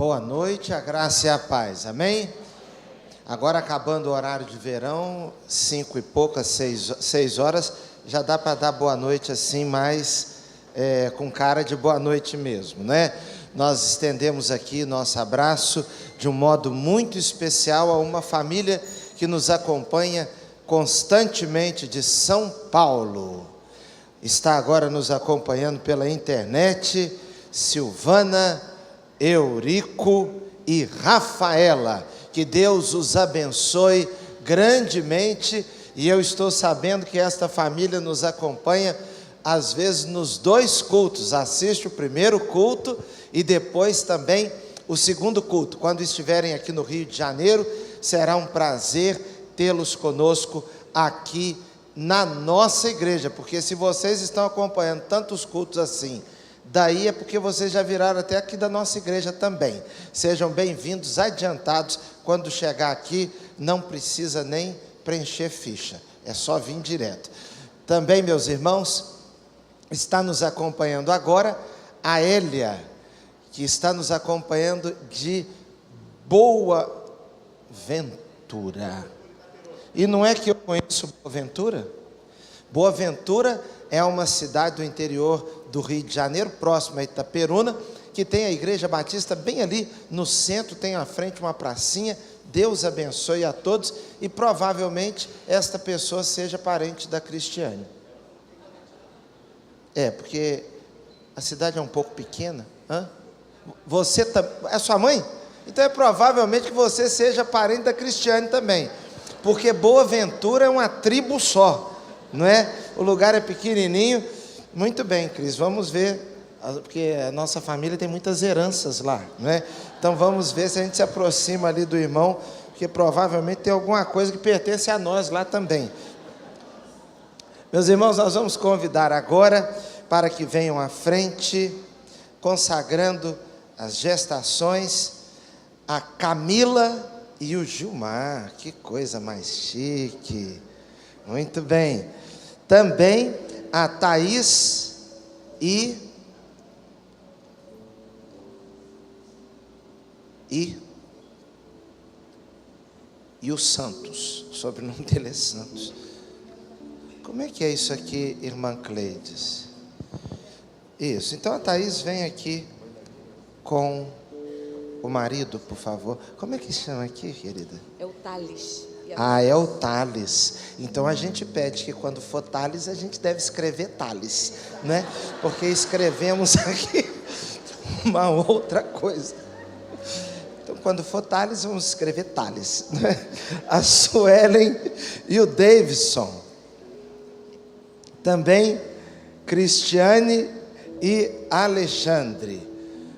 Boa noite, a graça e a paz, amém? Agora acabando o horário de verão, 5 e poucas, 6 horas, já dá para dar boa noite assim, mais com cara de boa noite mesmo, né? Nós estendemos aqui nosso abraço de um modo muito especial a uma família que nos acompanha constantemente de São Paulo. Está agora nos acompanhando pela internet, Silvana, Eurico e Rafaela. Que Deus os abençoe grandemente. E eu estou sabendo que esta família nos acompanha, às vezes, nos 2 cultos. Assiste o primeiro culto e depois também o segundo culto. Quando estiverem aqui no Rio de Janeiro, será um prazer tê-los conosco aqui na nossa igreja. Porque se vocês estão acompanhando tantos cultos assim, daí é porque vocês já viraram até aqui da nossa igreja também. Sejam bem-vindos, adiantados. Quando chegar aqui, não precisa nem preencher ficha, é só vir direto. Também, meus irmãos, está nos acompanhando agora a Hélia, que está nos acompanhando de Boa Ventura. E não é que eu conheço Boa Ventura? Boa Ventura é uma cidade do interior do Rio de Janeiro, próximo a Itaperuna, que tem a Igreja Batista bem ali no centro, tem à frente uma pracinha. Deus abençoe a todos, e provavelmente esta pessoa seja parente da Cristiane. Porque a cidade é um pouco pequena. Você é sua mãe? Então é provavelmente que você seja parente da Cristiane também, porque Boa Ventura é uma tribo só, não é? O lugar é pequenininho. Muito bem, Cris, vamos ver, porque a nossa família tem muitas heranças lá, não é? Então vamos ver se a gente se aproxima ali do irmão, porque provavelmente tem alguma coisa que pertence a nós lá também. Meus irmãos, nós vamos convidar agora para que venham à frente, consagrando as gestações, a Camila e o Gilmar. Que coisa mais chique. Muito bem. Também a Thaís e o Santos. O sobrenome dele é Santos. Como é que é isso aqui, irmã Cleides? Isso. Então a Thaís vem aqui com o marido, por favor. Como é que chama aqui, querida? É o Thales. É o Thales. Então a gente pede que quando for Thales, a gente deve escrever Thales, né? Porque escrevemos aqui uma outra coisa. Então quando for Thales, vamos escrever Thales, né? A Suelen e o Davidson. Também Cristiane e Alexandre.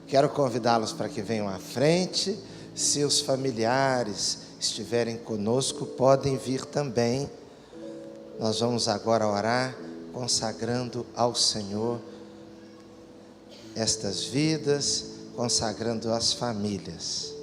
Quero convidá-los para que venham à frente. Se os familiares estiverem conosco, podem vir também. Nós vamos agora orar, consagrando ao Senhor estas vidas, consagrando as famílias.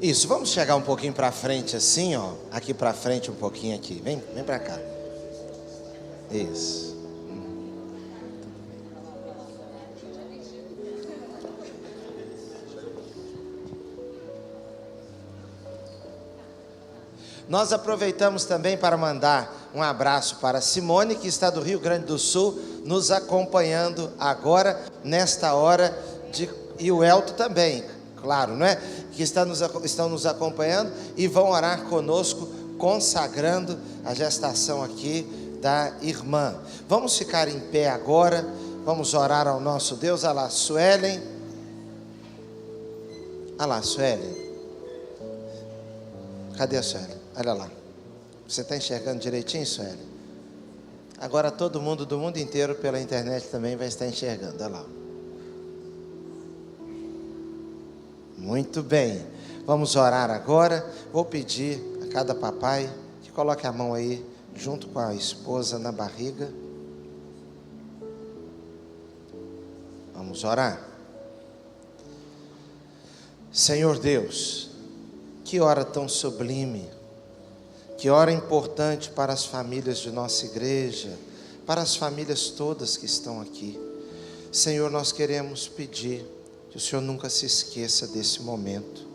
Isso, vamos chegar um pouquinho para frente assim, ó. Aqui para frente um pouquinho aqui. Vem para cá. Isso. Nós aproveitamos também para mandar um abraço para Simone, que está do Rio Grande do Sul, nos acompanhando agora, nesta hora, e o Elton também, claro, não é? Que estão nos acompanhando e vão orar conosco, consagrando a gestação aqui da irmã. Vamos ficar em pé agora, vamos orar ao nosso Deus. Olha lá, Suelen Ah lá, Sueli. Cadê a Sueli? Olha lá. Você está enxergando direitinho, Sueli? Agora todo mundo do mundo inteiro pela internet também vai estar enxergando. Olha lá. Muito bem. Vamos orar agora. Vou pedir a cada papai que coloque a mão aí junto com a esposa na barriga. Vamos orar. Senhor Deus, que hora tão sublime, que hora importante para as famílias de nossa igreja, para as famílias todas que estão aqui. Senhor, nós queremos pedir que o Senhor nunca se esqueça desse momento.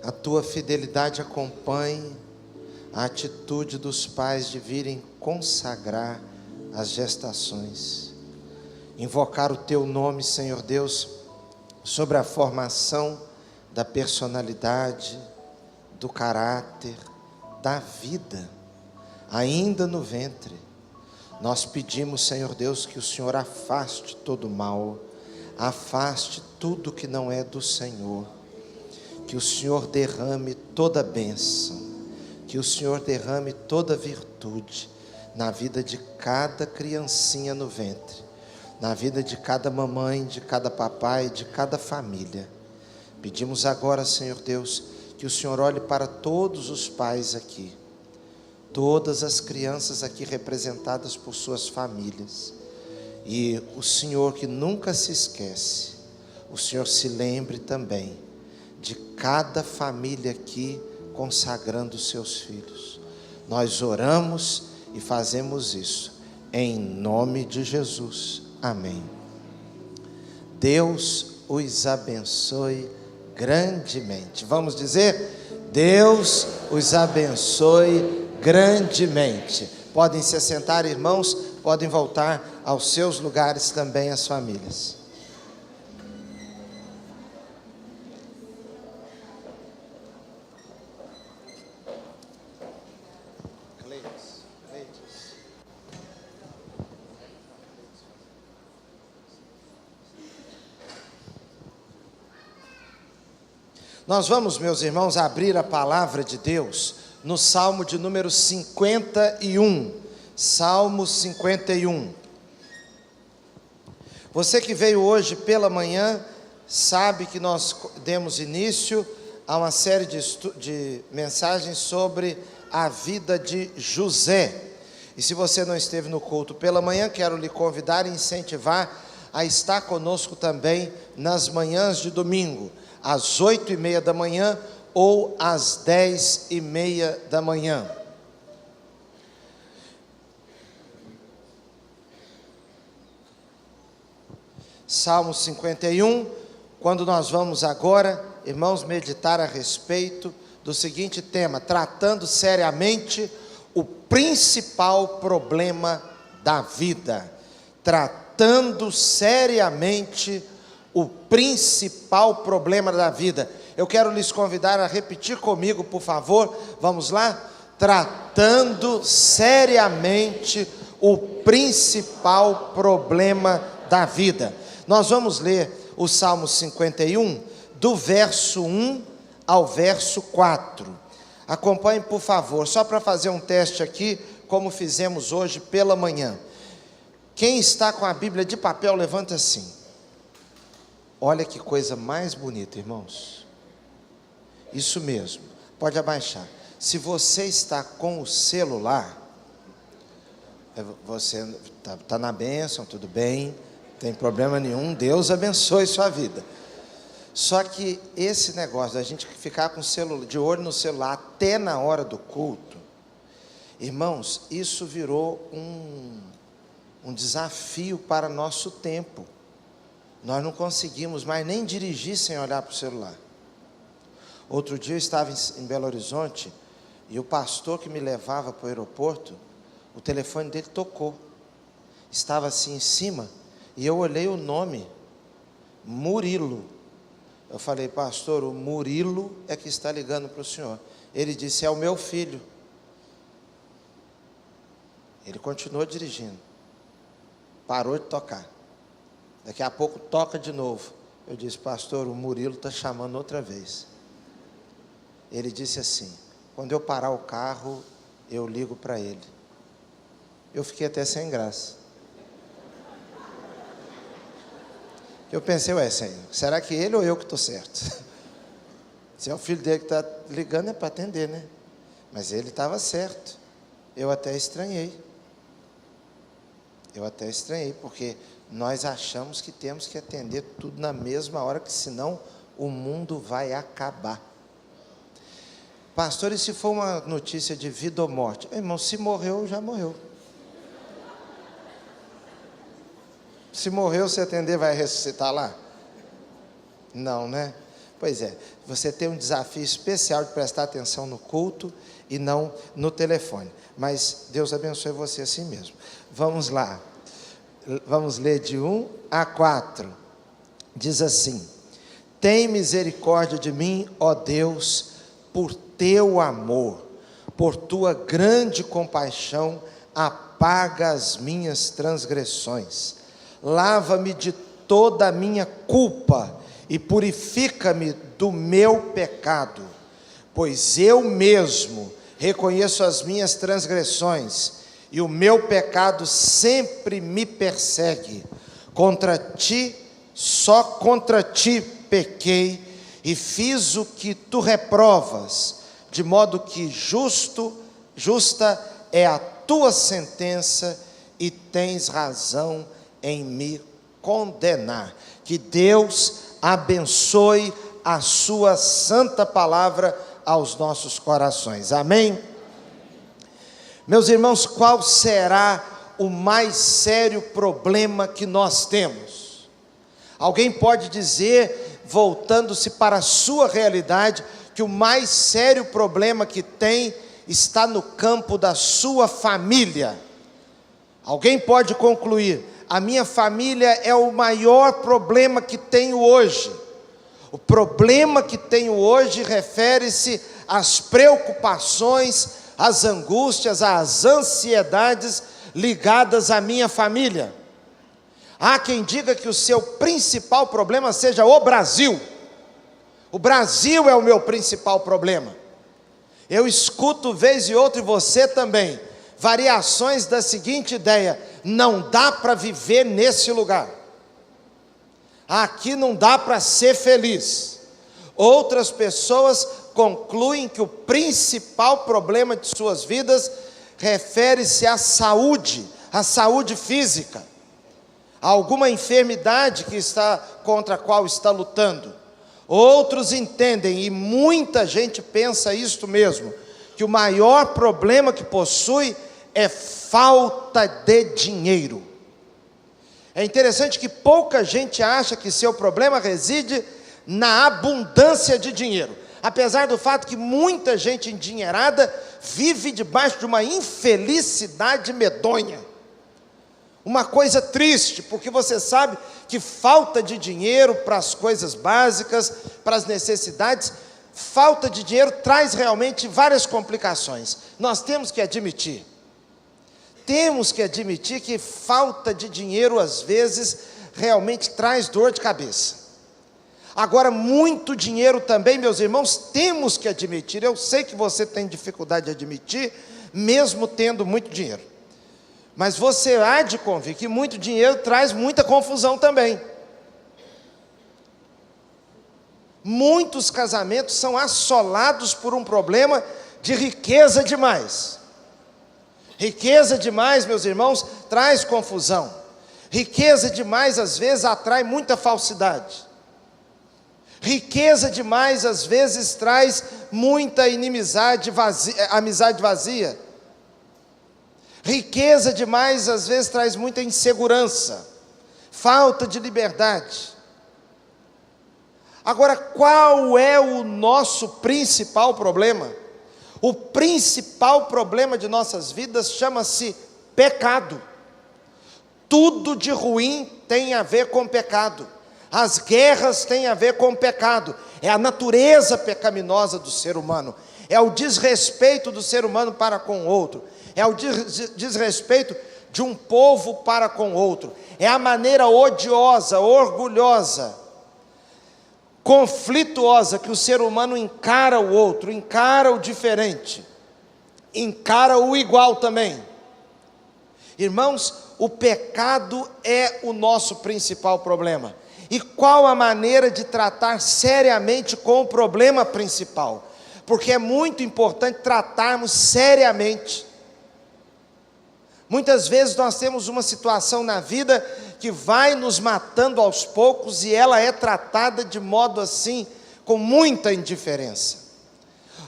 A tua fidelidade acompanhe a atitude dos pais de virem consagrar as gestações. Invocar o teu nome, Senhor Deus, sobre a formação da personalidade, do caráter, da vida, ainda no ventre. Nós pedimos, Senhor Deus, que o Senhor afaste todo o mal, afaste tudo que não é do Senhor, que o Senhor derrame toda a bênção, que o Senhor derrame toda a virtude na vida de cada criancinha no ventre, na vida de cada mamãe, de cada papai, de cada família. Pedimos agora, Senhor Deus, que o Senhor olhe para todos os pais aqui, todas as crianças aqui representadas por suas famílias, e o Senhor que nunca se esquece, o Senhor se lembre também de cada família aqui consagrando os seus filhos. Nós oramos e fazemos isso em nome de Jesus. Amém. Deus os abençoe grandemente. Vamos dizer: Deus os abençoe grandemente. Podem se assentar, irmãos, podem voltar aos seus lugares também, as famílias. Nós vamos, meus irmãos, abrir a palavra de Deus no Salmo de número 51. Salmo 51. Você que veio hoje pela manhã, sabe que nós demos início a uma série de mensagens sobre a vida de José. E se você não esteve no culto pela manhã, quero lhe convidar e incentivar a estar conosco também nas manhãs de domingo, às 8h30 da manhã ou às 10h30 da manhã. Salmo 51, quando nós vamos agora, irmãos, meditar a respeito do seguinte tema, tratando seriamente o principal problema da vida. Tratando seriamente o principal problema da vida. Eu quero lhes convidar a repetir comigo, por favor. Vamos lá? Tratando seriamente o principal problema da vida. Nós vamos ler o Salmo 51, do verso 1 ao verso 4. Acompanhe, por favor, só para fazer um teste aqui, como fizemos hoje pela manhã. Quem está com a Bíblia de papel, levanta assim. Olha que coisa mais bonita, irmãos. Isso mesmo, pode abaixar. Se você está com o celular, você está na bênção, tudo bem, não tem problema nenhum, Deus abençoe sua vida. Só que esse negócio da gente ficar com o celular, de olho no celular até na hora do culto, irmãos, isso virou um desafio para nosso tempo. Nós não conseguimos mais nem dirigir sem olhar para o celular. Outro dia eu estava em Belo Horizonte e o pastor que me levava para o aeroporto, o telefone dele tocou. Estava assim em cima e eu olhei o nome, Murilo. Eu falei: pastor, o Murilo é que está ligando para o senhor. Ele disse: é o meu filho. Ele continuou dirigindo. Parou de tocar. Daqui a pouco toca de novo. Eu disse: pastor, o Murilo está chamando outra vez. Ele disse assim: quando eu parar o carro, eu ligo para ele. Eu fiquei até sem graça. Eu pensei: ué, Senhor, será que ele ou eu que estou certo? Se é o filho dele que está ligando, é para atender, né? Mas ele estava certo. Eu até estranhei, porque nós achamos que temos que atender tudo na mesma hora, que senão o mundo vai acabar. Pastor, e se for uma notícia de vida ou morte? Irmão, se morreu, já morreu. Se morreu, se atender, vai ressuscitar lá? Não, né? Pois é, você tem um desafio especial de prestar atenção no culto e não no telefone. Mas Deus abençoe você assim mesmo. Vamos lá. Vamos ler de 1 a 4. Diz assim: tem misericórdia de mim, ó Deus, por teu amor, por tua grande compaixão, apaga as minhas transgressões. Lava-me de toda a minha culpa e purifica-me do meu pecado, pois eu mesmo reconheço as minhas transgressões, e o meu pecado sempre me persegue. Contra ti, só contra ti pequei, e fiz o que tu reprovas, de modo que justa é a tua sentença, e tens razão em me condenar. Que Deus abençoe a sua santa palavra aos nossos corações. Amém? Meus irmãos, qual será o mais sério problema que nós temos? Alguém pode dizer, voltando-se para a sua realidade, que o mais sério problema que tem está no campo da sua família. Alguém pode concluir: a minha família é o maior problema que tenho hoje. O problema que tenho hoje refere-se às preocupações, às angústias, às ansiedades ligadas à minha família. Há quem diga que o seu principal problema seja o Brasil. O Brasil é o meu principal problema. Eu escuto vez e outra, e você também, variações da seguinte ideia: não dá para viver nesse lugar, aqui não dá para ser feliz. Outras pessoas concluem que o principal problema de suas vidas refere-se à saúde física, a alguma enfermidade contra a qual está lutando. Outros entendem, e muita gente pensa isto mesmo, que o maior problema que possui é falta de dinheiro. É interessante que pouca gente acha que seu problema reside na abundância de dinheiro, apesar do fato que muita gente endinheirada vive debaixo de uma infelicidade medonha. Uma coisa triste, porque você sabe que falta de dinheiro para as coisas básicas, para as necessidades, falta de dinheiro traz realmente várias complicações. Nós temos que admitir que falta de dinheiro às vezes realmente traz dor de cabeça. Agora, muito dinheiro também, meus irmãos, temos que admitir. Eu sei que você tem dificuldade de admitir, mesmo tendo muito dinheiro, mas você há de convir que muito dinheiro traz muita confusão também. Muitos casamentos são assolados por um problema de riqueza demais. Riqueza demais, meus irmãos, traz confusão. Riqueza demais, às vezes, atrai muita falsidade. Riqueza demais, às vezes, traz muita inimizade, amizade vazia. Riqueza demais, às vezes, traz muita insegurança, falta de liberdade. Agora, qual é o nosso principal problema? O principal problema de nossas vidas chama-se pecado. Tudo de ruim tem a ver com pecado. As guerras têm a ver com pecado. É a natureza pecaminosa do ser humano. É o desrespeito do ser humano para com o outro. É o desrespeito de um povo para com o outro. É a maneira odiosa, orgulhosa, conflituosa que o ser humano encara o outro, encara o diferente, encara o igual também. Irmãos, o pecado é o nosso principal problema. E qual a maneira de tratar seriamente com o problema principal? Porque é muito importante tratarmos seriamente. Muitas vezes nós temos uma situação na vida que vai nos matando aos poucos e ela é tratada de modo assim, com muita indiferença.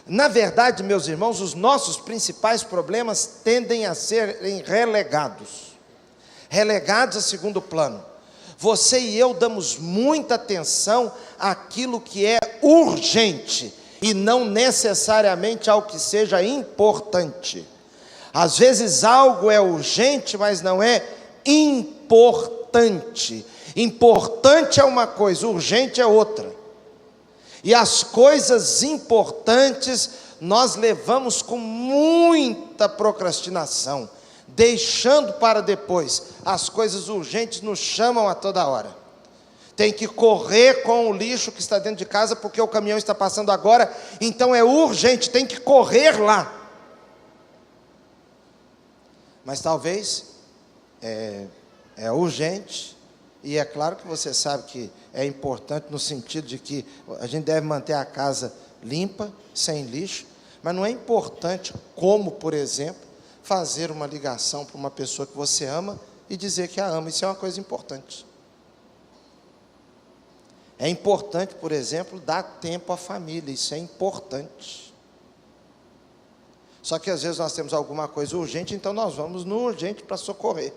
Na verdade, meus irmãos, os nossos principais problemas tendem a serem relegados a segundo plano. Você e eu damos muita atenção àquilo que é urgente e não necessariamente ao que seja importante. Às vezes algo é urgente, mas não é importante. Importante é uma coisa, urgente é outra. E as coisas importantes nós levamos com muita procrastinação, deixando para depois. As coisas urgentes nos chamam a toda hora. Tem que correr com o lixo que está dentro de casa, porque o caminhão está passando agora, então é urgente, tem que correr lá. Mas talvez é urgente, e é claro que você sabe que é importante no sentido de que a gente deve manter a casa limpa, sem lixo, mas não é importante como, por exemplo, fazer uma ligação para uma pessoa que você ama e dizer que a ama. Isso é uma coisa importante. É importante, por exemplo, dar tempo à família. Isso é importante. Só que às vezes nós temos alguma coisa urgente, então nós vamos no urgente para socorrer.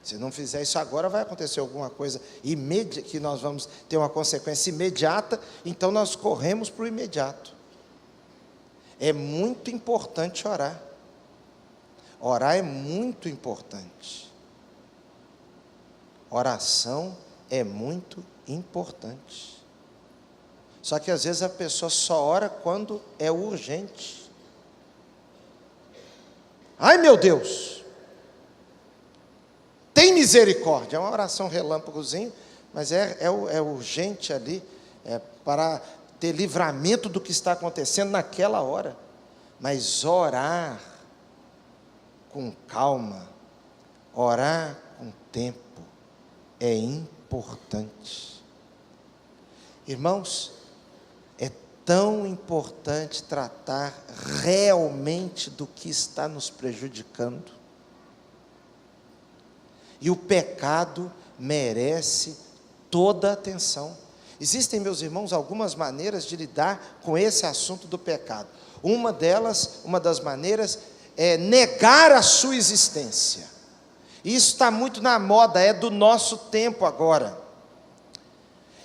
Se não fizer isso agora, vai acontecer alguma coisa que nós vamos ter uma consequência imediata, então nós corremos para o imediato. É muito importante orar. Orar é muito importante. Oração é muito importante. Só que às vezes a pessoa só ora quando é urgente. Ai, meu Deus, tem misericórdia. É uma oração relâmpagozinho, mas é urgente ali, para ter livramento do que está acontecendo naquela hora. Mas orar com calma, orar com tempo, é importante. Irmãos, é tão importante tratar realmente do que está nos prejudicando. E o pecado merece toda a atenção. Existem, meus irmãos, algumas maneiras de lidar com esse assunto do pecado. Uma das maneiras é negar a sua existência. Isso está muito na moda, é do nosso tempo agora.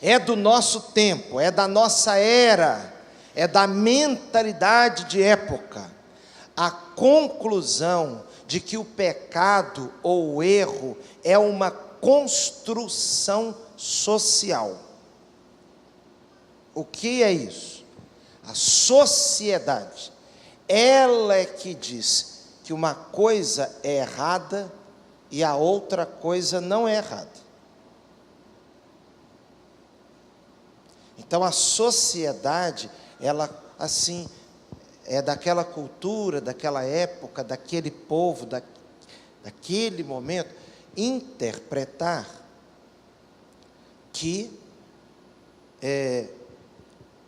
É do nosso tempo, é da nossa era, é da mentalidade de época. A conclusão de que o pecado ou o erro é uma construção social. O que é isso? A sociedade, ela é que diz que uma coisa é errada e a outra coisa não é errada. Então a sociedade, ela assim, é daquela cultura, daquela época, daquele povo, daquele momento, interpretar que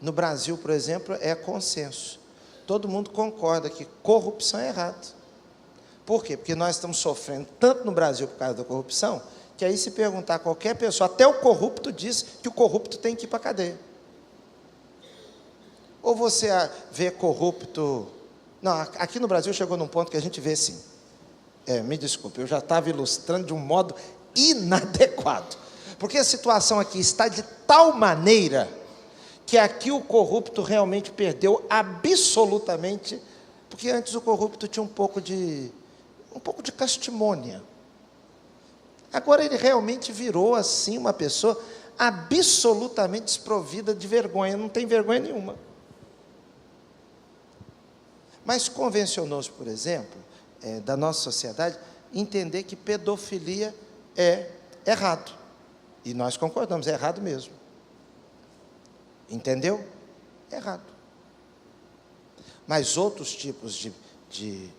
no Brasil, por exemplo, é consenso. Todo mundo concorda que corrupção é errado. Por quê? Porque nós estamos sofrendo tanto no Brasil por causa da corrupção, que aí se perguntar a qualquer pessoa, até o corrupto diz que o corrupto tem que ir para a cadeia. Ou você vê corrupto... Não, aqui no Brasil chegou num ponto que a gente vê sim. Me desculpe, eu já estava ilustrando de um modo inadequado. Porque a situação aqui está de tal maneira que aqui o corrupto realmente perdeu absolutamente, porque antes o corrupto tinha um pouco de castimônia. Agora ele realmente virou assim uma pessoa absolutamente desprovida de vergonha, não tem vergonha nenhuma. Mas convencionou-se, por exemplo, da nossa sociedade, entender que pedofilia é errado. E nós concordamos, é errado mesmo. Entendeu? Errado. Mas outros tipos de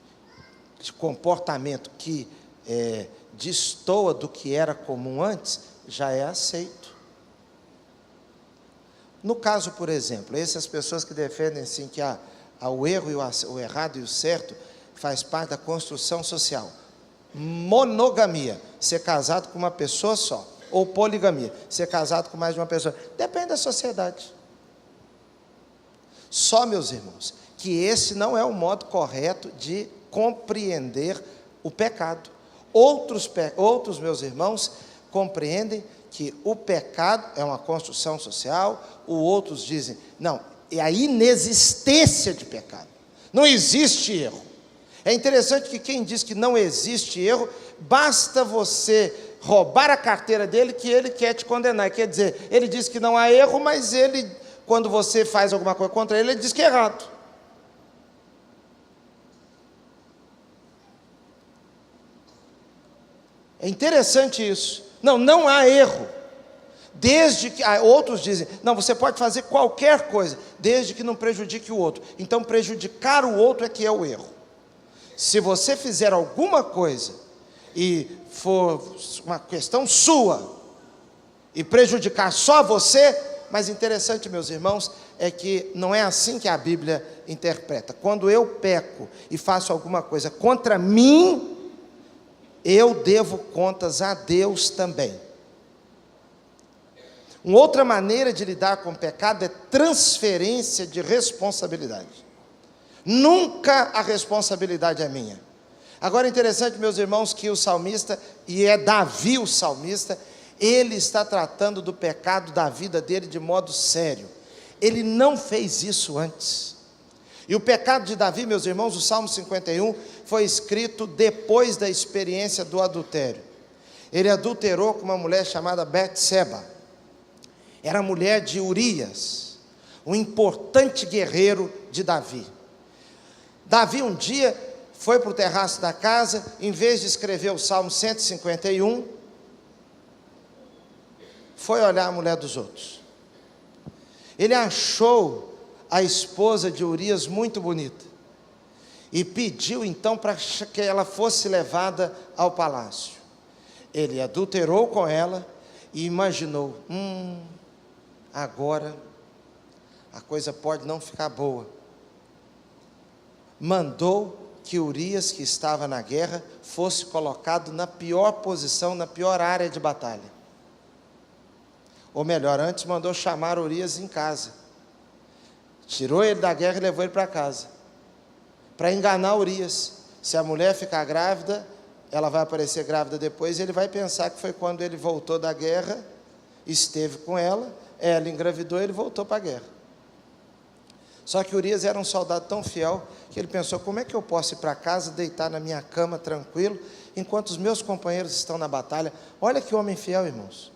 comportamento que destoa do que era comum antes, já é aceito. No caso, por exemplo, essas pessoas que defendem assim, que o erro e o errado e o certo faz parte da construção social. Monogamia, ser casado com uma pessoa só. Ou poligamia, ser casado com mais de uma pessoa. Depende da sociedade. Só, meus irmãos, que esse não é o modo correto de compreender o pecado. Outros, meus irmãos, compreendem que o pecado é uma construção social, outros dizem, não, é a inexistência de pecado. Não existe erro. É interessante que quem diz que não existe erro, basta você roubar a carteira dele que ele quer te condenar. Quer dizer, ele diz que não há erro, mas ele, quando você faz alguma coisa contra ele, ele diz que é errado. É interessante isso. Não há erro. Desde que, outros dizem, não, você pode fazer qualquer coisa, desde que não prejudique o outro. Então, prejudicar o outro é que é o erro. Se você fizer alguma coisa, e for uma questão sua, e prejudicar só você, mas interessante, meus irmãos, é que não é assim que a Bíblia interpreta. Quando eu peco e faço alguma coisa contra mim, eu devo contas a Deus também. Uma outra maneira de lidar com o pecado é transferência de responsabilidade. Nunca a responsabilidade é minha. Agora é interessante, meus irmãos, que o salmista, e é Davi o salmista, ele está tratando do pecado da vida dele de modo sério. Ele não fez isso antes. E o pecado de Davi, meus irmãos, o Salmo 51, foi escrito depois da experiência do adultério. Ele adulterou com uma mulher chamada Betseba. Era mulher de Urias, um importante guerreiro de Davi. Davi um dia foi para o terraço da casa, em vez de escrever o Salmo 151, foi olhar a mulher dos outros. Ele achou a esposa de Urias muito bonita, e pediu então para que ela fosse levada ao palácio. Ele adulterou com ela, e imaginou, agora a coisa pode não ficar boa. Mandou que Urias, que estava na guerra, fosse colocado na pior posição, na pior área de batalha. Ou melhor, antes mandou chamar Urias em casa. Tirou ele da guerra e levou ele para casa, para enganar Urias. Se a mulher ficar grávida, ela vai aparecer grávida depois, e ele vai pensar que foi quando ele voltou da guerra, esteve com ela engravidou, ele voltou para a guerra. Só que Urias era um soldado tão fiel, que ele pensou, como é que eu posso ir para casa, deitar na minha cama tranquilo, enquanto os meus companheiros estão na batalha? Olha que homem fiel, irmãos.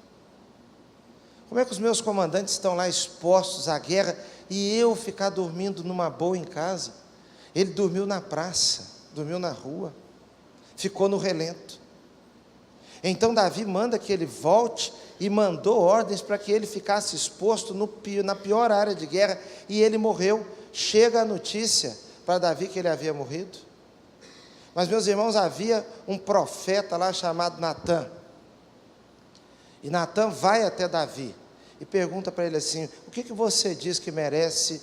Como é que os meus comandantes estão lá expostos à guerra, e eu ficar dormindo numa boa em casa? Ele dormiu na praça, dormiu na rua, ficou no relento. Então Davi manda que ele volte, e mandou ordens para que ele ficasse exposto na pior área de guerra, e ele morreu. Chega a notícia para Davi que ele havia morrido. Mas, meus irmãos, havia um profeta lá chamado Natã, e Natã vai até Davi e pergunta para ele assim, o que você diz que merece,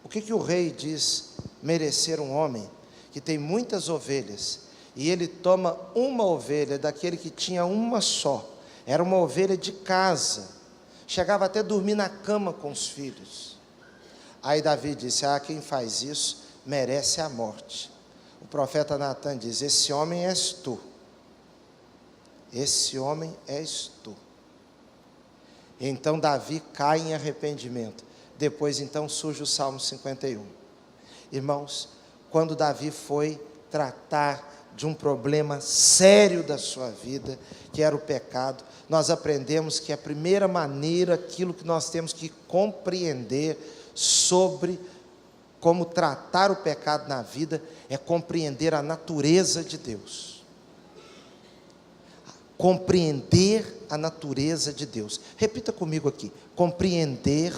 o que o rei diz merecer um homem que tem muitas ovelhas, e ele toma uma ovelha daquele que tinha uma só, era uma ovelha de casa, chegava até a dormir na cama com os filhos. Aí Davi disse, quem faz isso merece a morte. O profeta Natã diz, esse homem és tu, esse homem és tu. Então Davi cai em arrependimento. Depois então surge o Salmo 51. Irmãos, quando Davi foi tratar de um problema sério da sua vida, que era o pecado, nós aprendemos que a primeira maneira, aquilo que nós temos que compreender sobre como tratar o pecado na vida, é compreender a natureza de Deus. Compreender a natureza de Deus. Repita comigo aqui, compreender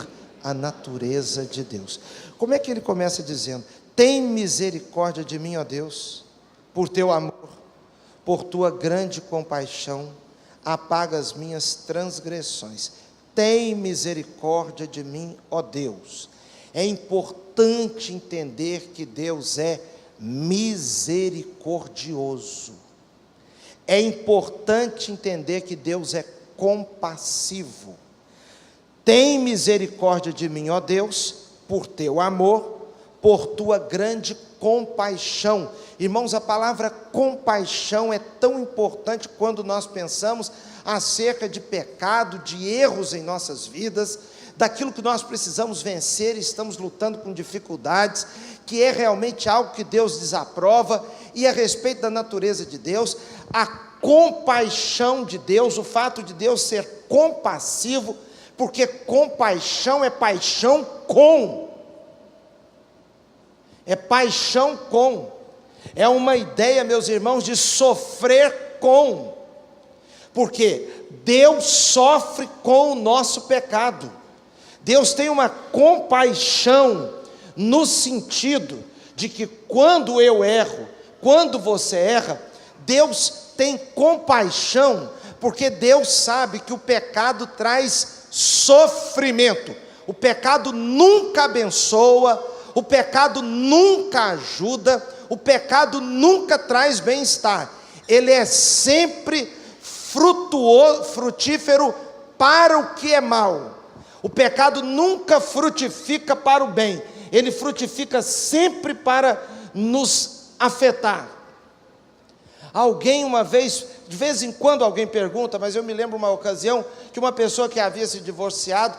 a natureza de Deus. Como é que ele começa dizendo? Tem misericórdia de mim, ó Deus, por teu amor, por tua grande compaixão, apaga as minhas transgressões. Tem misericórdia de mim, ó Deus. É importante entender que Deus é misericordioso. É importante entender que Deus é compassivo. Tem misericórdia de mim, ó Deus, por teu amor, por tua grande compaixão. Irmãos, a palavra compaixão é tão importante quando nós pensamos acerca de pecado, de erros em nossas vidas, daquilo que nós precisamos vencer, estamos lutando com dificuldades, que é realmente algo que Deus desaprova. E a respeito da natureza de Deus, a compaixão de Deus, o fato de Deus ser compassivo, porque compaixão é paixão com, é paixão com, é uma ideia, meus irmãos, de sofrer com, porque Deus sofre com o nosso pecado. Deus tem uma compaixão no sentido de que quando eu erro, quando você erra, Deus tem compaixão, porque Deus sabe que o pecado traz sofrimento. O pecado nunca abençoa, o pecado nunca ajuda, o pecado nunca traz bem-estar. Ele é sempre frutífero para o que é mal. O pecado nunca frutifica para o bem, ele frutifica sempre para nos afetar. Alguém uma vez, de vez em quando alguém pergunta, mas eu me lembro uma ocasião que uma pessoa que havia se divorciado,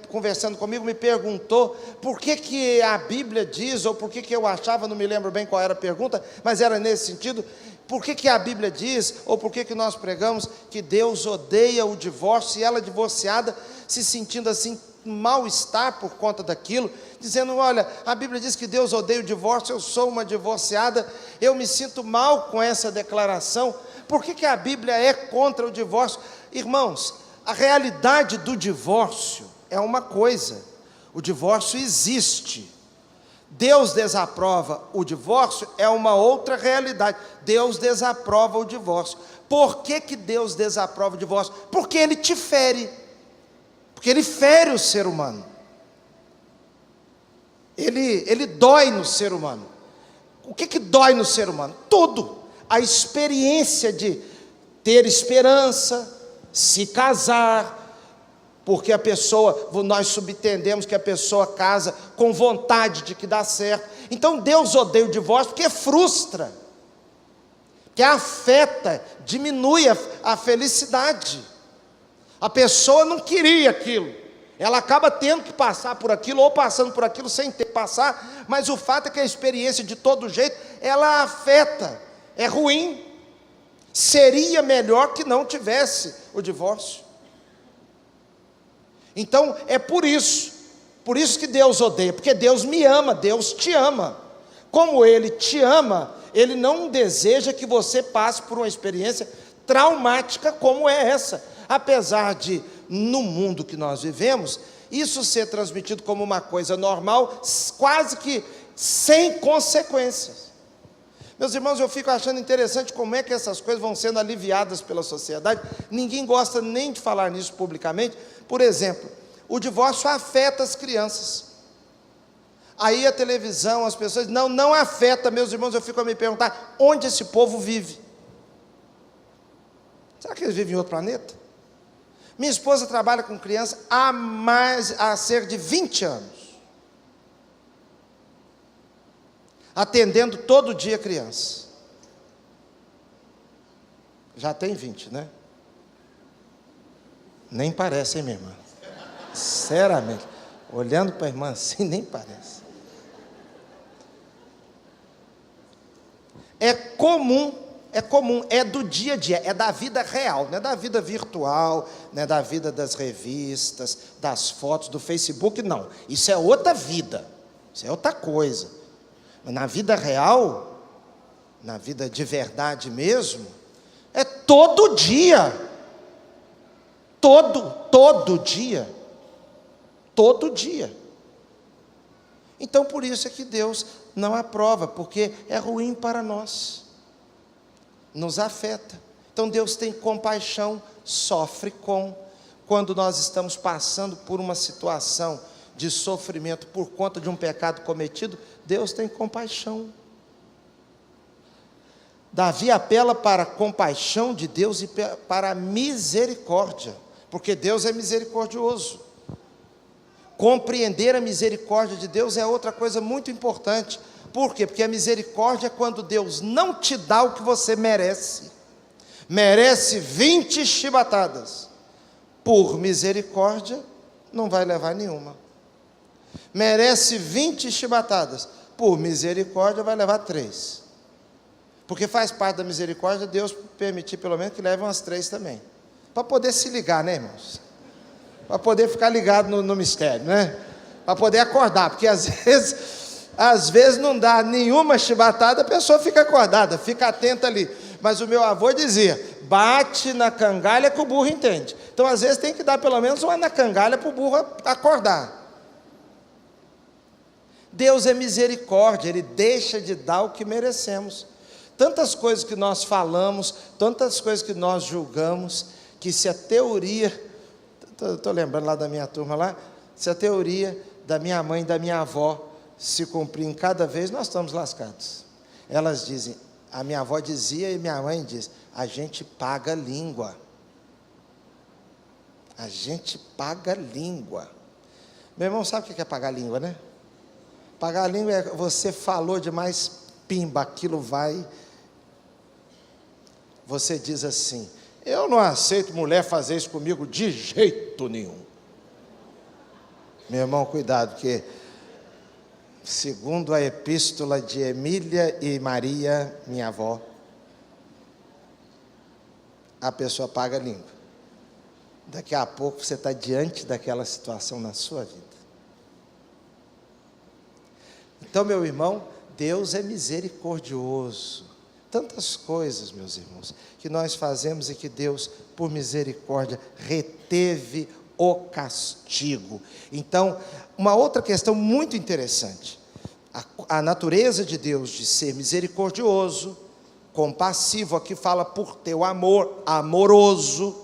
conversando comigo, me perguntou por que a Bíblia diz, ou por que eu achava, não me lembro bem qual era a pergunta, mas era nesse sentido, por que a Bíblia diz, ou por que nós pregamos que Deus odeia o divórcio, e ela divorciada, se sentindo assim, mal-estar por conta daquilo, dizendo, olha, a Bíblia diz que Deus odeia o divórcio, eu sou uma divorciada, eu me sinto mal com essa declaração, por que a Bíblia é contra o divórcio? Irmãos, a realidade do divórcio é uma coisa, o divórcio existe, Deus desaprova o divórcio, é uma outra realidade. Deus desaprova o divórcio. Por que Deus desaprova o divórcio? Porque Ele te fere, porque Ele fere o ser humano, Ele dói no ser humano. O que dói no ser humano? Tudo. A experiência de ter esperança, se casar, porque a pessoa, nós subentendemos que a pessoa casa com vontade de que dá certo. Então Deus odeia o divórcio porque frustra, que afeta, diminui a felicidade. A pessoa não queria aquilo, ela acaba tendo que passar por aquilo, ou passando por aquilo sem ter que passar, mas o fato é que a experiência de todo jeito, ela afeta, é ruim. Seria melhor que não tivesse o divórcio. Então é por isso que Deus odeia, porque Deus me ama, Deus te ama. Como Ele te ama, Ele não deseja que você passe por uma experiência traumática como é essa. Apesar de, no mundo que nós vivemos, isso ser transmitido como uma coisa normal, quase que sem consequências. Meus irmãos, eu fico achando interessante como é que essas coisas vão sendo aliviadas pela sociedade. Ninguém gosta nem de falar nisso publicamente. Por exemplo, o divórcio afeta as crianças. Aí a televisão, as pessoas, não afeta. Meus irmãos, eu fico a me perguntar, onde esse povo vive? Será que eles vivem em outro planeta? Minha esposa trabalha com criança há cerca de 20 anos. Atendendo todo dia criança. Já tem 20, né? Nem parece, hein, minha irmã? Sinceramente, olhando para a irmã assim, nem parece. É comum, é do dia a dia, é da vida real, não é da vida virtual, não é da vida das revistas, das fotos, do Facebook, não. Isso é outra vida, isso é outra coisa. Mas na vida real, na vida de verdade mesmo, é todo dia. Todo dia. todo dia. Então, por isso é que Deus não aprova, porque é ruim para nós, nos afeta. Então, Deus tem compaixão, sofre com. Quando nós estamos passando por uma situação de sofrimento por conta de um pecado cometido, Deus tem compaixão. Davi apela para a compaixão de Deus e para a misericórdia, porque Deus é misericordioso. Compreender a misericórdia de Deus é outra coisa muito importante. Por quê? Porque a misericórdia é quando Deus não te dá o que você merece. Merece 20 chibatadas. Por misericórdia, não vai levar nenhuma. Merece 20 chibatadas. Por misericórdia, vai levar 3. Porque faz parte da misericórdia Deus permitir pelo menos que leve umas 3 também. Para poder se ligar, né, irmãos? Para poder ficar ligado no mistério, né? Para poder acordar, porque às vezes não dá nenhuma chibatada, a pessoa fica acordada, fica atenta ali. Mas o meu avô dizia, bate na cangalha que o burro entende. Então às vezes tem que dar pelo menos uma na cangalha para o burro acordar. Deus é misericórdia, Ele deixa de dar o que merecemos. Tantas coisas que nós falamos, tantas coisas que nós julgamos, que se a teoria... Estou lembrando lá da minha turma lá, se a teoria da minha mãe e da minha avó se cumprir em cada vez, nós estamos lascados. Elas dizem, a minha avó dizia e minha mãe diz, a gente paga língua. A gente paga língua. Meu irmão sabe o que é pagar língua, né? Pagar língua é você falou demais, pimba, aquilo vai. Você diz assim, eu não aceito mulher fazer isso comigo de jeito nenhum. Meu irmão, cuidado, porque segundo a epístola de Emília e Maria, minha avó, a pessoa paga a língua. Daqui a pouco você está diante daquela situação na sua vida. Então, meu irmão, Deus é misericordioso. Tantas coisas, meus irmãos, que nós fazemos e que Deus, por misericórdia, reteve o castigo. Então, uma outra questão muito interessante, a natureza de Deus de ser misericordioso, compassivo, aqui fala por teu amor, amoroso,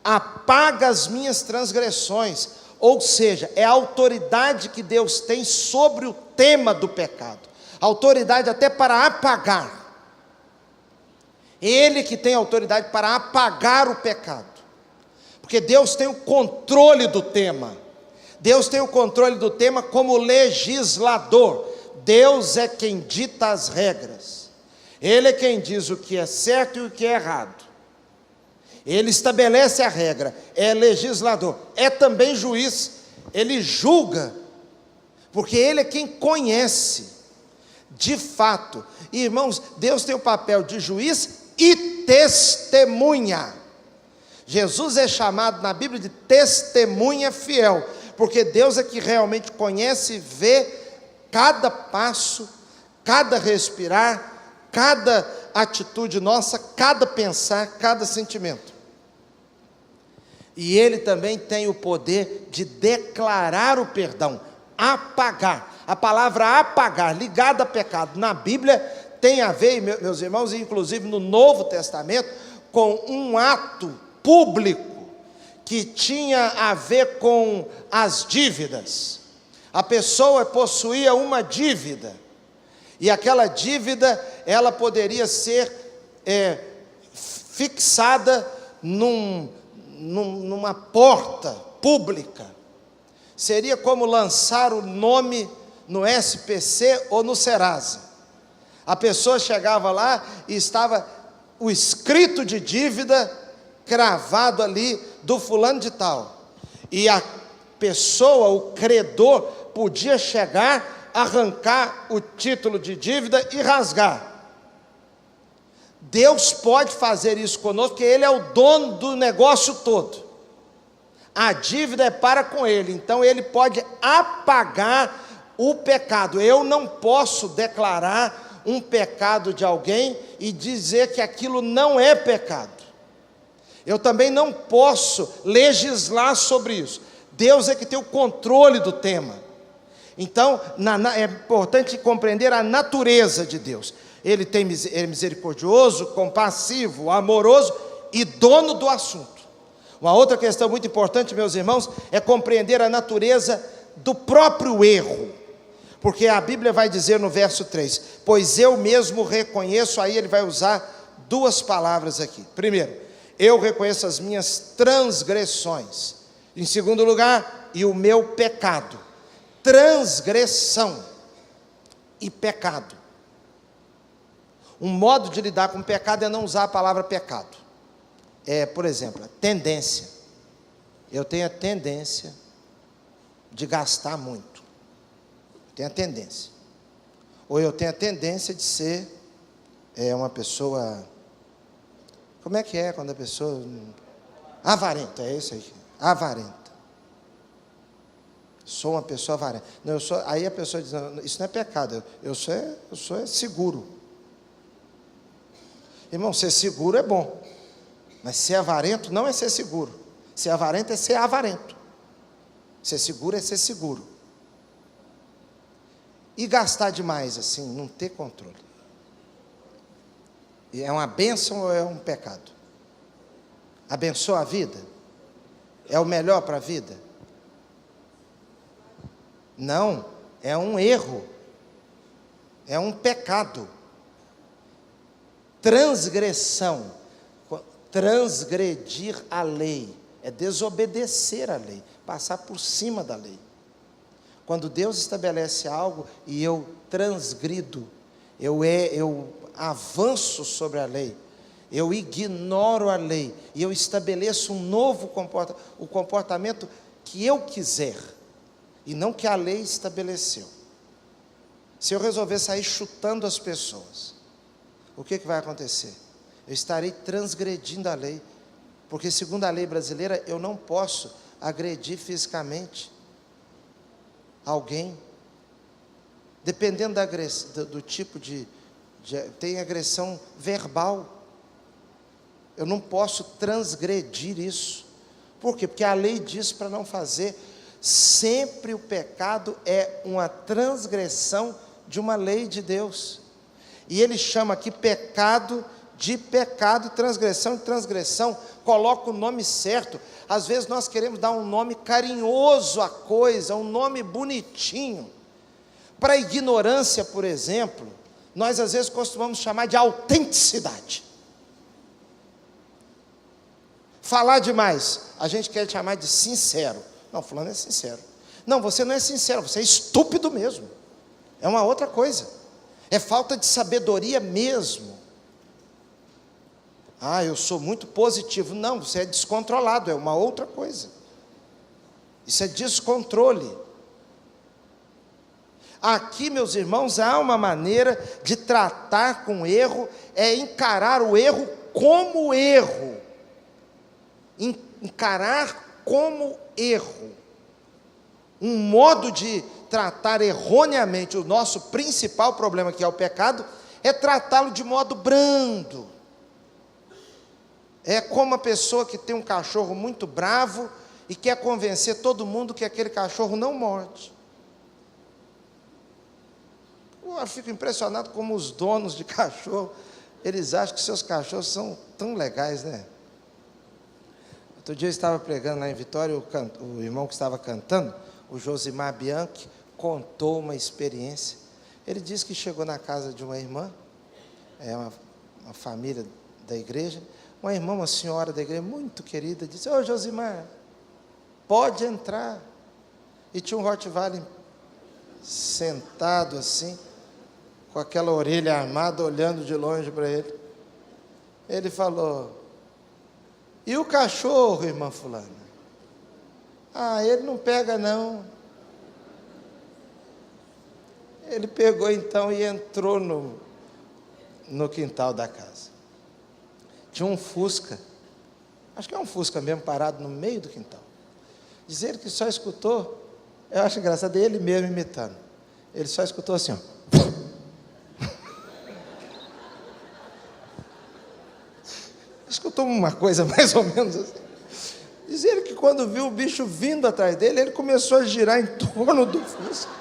apaga as minhas transgressões, ou seja, é a autoridade que Deus tem sobre o tema do pecado, autoridade até para apagar. Ele que tem autoridade para apagar o pecado, porque Deus tem o controle do tema. Deus tem o controle do tema como legislador. Deus é quem dita as regras. Ele é quem diz o que é certo e o que é errado. Ele estabelece a regra, é legislador, é também juiz. Ele julga, porque Ele é quem conhece, de fato. Irmãos, Deus tem o papel de juiz e testemunha. Jesus é chamado na Bíblia de testemunha fiel, porque Deus é que realmente conhece e vê cada passo, cada respirar, cada atitude nossa, cada pensar, cada sentimento. E Ele também tem o poder de declarar o perdão, apagar. A palavra apagar, ligada a pecado, na Bíblia tem a ver, meus irmãos, inclusive no Novo Testamento, com um ato público que tinha a ver com as dívidas. A pessoa possuía uma dívida, e aquela dívida, ela poderia ser fixada numa porta pública. Seria como lançar o nome no SPC ou no Serasa. A pessoa chegava lá e estava o escrito de dívida cravado ali do fulano de tal. E a pessoa, o credor, podia chegar, arrancar o título de dívida e rasgar. Deus pode fazer isso conosco, porque Ele é o dono do negócio todo. A dívida é para com Ele, então Ele pode apagar o pecado. Eu não posso declarar um pecado de alguém e dizer que aquilo não é pecado. Eu também não posso legislar sobre isso. Deus é que tem o controle do tema. Então, é importante compreender a natureza de Deus. Ele é misericordioso, compassivo, amoroso e dono do assunto. Uma outra questão muito importante, meus irmãos, é compreender a natureza do próprio erro. Porque a Bíblia vai dizer no verso 3, pois eu mesmo reconheço, aí ele vai usar duas palavras aqui. Primeiro, eu reconheço as minhas transgressões. Em segundo lugar, e o meu pecado. Transgressão e pecado. Um modo de lidar com o pecado é não usar a palavra pecado. Por exemplo, a tendência. Eu tenho a tendência de gastar muito. Tenho a tendência. Ou eu tenho a tendência de ser uma pessoa... Como é que é quando a pessoa... Avarenta, é isso aí. Avarenta. Sou uma pessoa avarenta. Não, aí a pessoa diz, não, isso não é pecado, eu sou seguro. Irmão, ser seguro é bom. Mas ser avarento não é ser seguro. Ser avarento é ser avarento. Ser seguro é ser seguro. E gastar demais assim, não ter controle. É uma bênção ou é um pecado? Abençoa a vida? É o melhor para a vida? Não, é um erro. É um pecado. Transgressão. Transgredir a lei. É desobedecer a lei. Passar por cima da lei. Quando Deus estabelece algo e eu transgrido, eu avanço sobre a lei, eu ignoro a lei, e eu estabeleço um novo comportamento, o comportamento que eu quiser, e não que a lei estabeleceu. Se eu resolver sair chutando as pessoas, o que vai acontecer? Eu estarei transgredindo a lei, porque segundo a lei brasileira, eu não posso agredir fisicamente alguém, dependendo do tipo tem agressão verbal, eu não posso transgredir isso. Por quê? Porque a lei diz para não fazer. Sempre o pecado é uma transgressão de uma lei de Deus, e ele chama aqui pecado de pecado, transgressão de transgressão, coloca o nome certo. Às vezes nós queremos dar um nome carinhoso à coisa, um nome bonitinho. Para a ignorância, por exemplo, nós às vezes costumamos chamar de autenticidade. Falar demais, a gente quer chamar de sincero. Não, fulano é sincero. Não, você não é sincero, você é estúpido mesmo. É uma outra coisa. É falta de sabedoria mesmo. Ah, eu sou muito positivo. Não, você é descontrolado, é uma outra coisa. Isso é descontrole. Aqui, meus irmãos, há uma maneira de tratar com o erro, é encarar o erro como erro. Encarar como erro. Um modo de tratar erroneamente o nosso principal problema, que é o pecado, é tratá-lo de modo brando. É como a pessoa que tem um cachorro muito bravo e quer convencer todo mundo que aquele cachorro não morde. Eu fico impressionado como os donos de cachorro, eles acham que seus cachorros são tão legais, né? Outro dia eu estava pregando lá em Vitória, o irmão que estava cantando, o Josimar Bianchi, contou uma experiência. Ele disse que chegou na casa de uma irmã, uma família da igreja, uma irmã, uma senhora da igreja, muito querida, disse, ô Josimar, pode entrar. E tinha um Rottweiler sentado assim, com aquela orelha armada, olhando de longe para ele. Ele falou, e o cachorro, irmã fulana? Ah, ele não pega não. Ele pegou então e entrou no quintal da casa. Tinha um Fusca, acho que é um Fusca mesmo, parado no meio do quintal. Diz ele que só escutou, eu acho engraçado, ele mesmo imitando. Ele só escutou assim, ó. Escutou uma coisa mais ou menos assim. E Diz ele que quando viu o bicho vindo atrás dele, ele começou a girar em torno do Fusca,